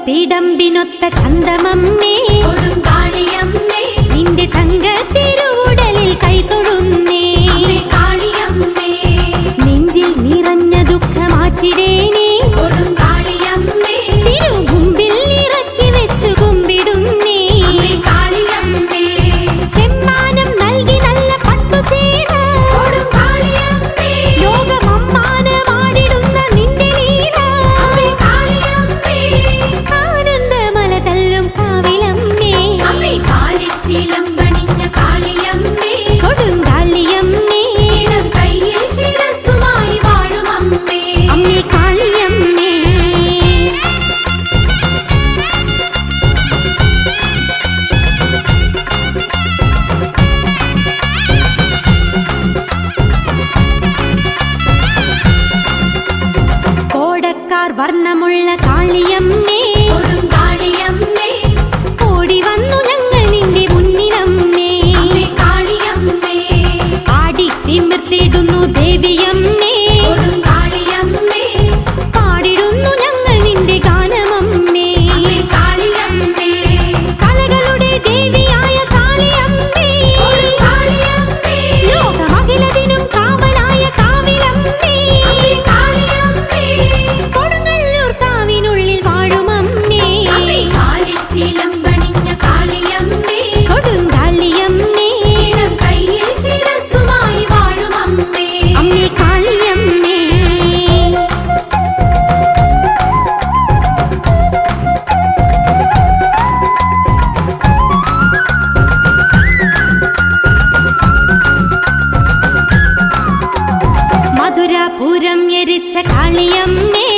തിടമ്പിനൊത്ത ചന്തമമ്മേ നിന്റെ തങ്ക തിരുവുടലിൽ കൈതൊഴുന്നേ നെഞ്ചിൽ നിറഞ്ഞ ദുഃഖമാറ്റിടേനേ തിരുമുമ്പിൽ ഇറക്കി വെച്ചു കുമ്പിടുന്നേ ചെമ്മാനം നൽകി നല്ല പട്ടുചേല ലോകമമ്മാനമാടിടുന്ന നിന്റെ ലീല ആനന്ദമല തല്ലും കാവിലമ്മേ കൊടുങ്കാളിയമ്മേ അമ്മേ കാളിയമ്മേ കോടക്കാർ വർണ്ണമുള്ള കാളിയമ്മേ ഓടി വന്നു ഞങ്ങൾ നിന്റെ മുന്നിലമ്മേ ആടി തിമിർത്തിടുന്നു ദേവിയമ്മേ പാടിടുന്നു ഞങ്ങൾ നിന്റെ ഗാനമമ്മേ കലകളുടെ ദേവിയായ കാളിയമ്മേ ലോകമഖിലതിനും കാവലായ കാവിലമ്മേ കൊടുങ്ങല്ലൂർ കാവിനുള്ളിൽ വാഴുമമ്മേ കൊടുങ്കാളിയമ്മേ അമ്മേ കാളിയമ്മേ മധുരാപുരം എരിച്ച കാളിയമ്മേ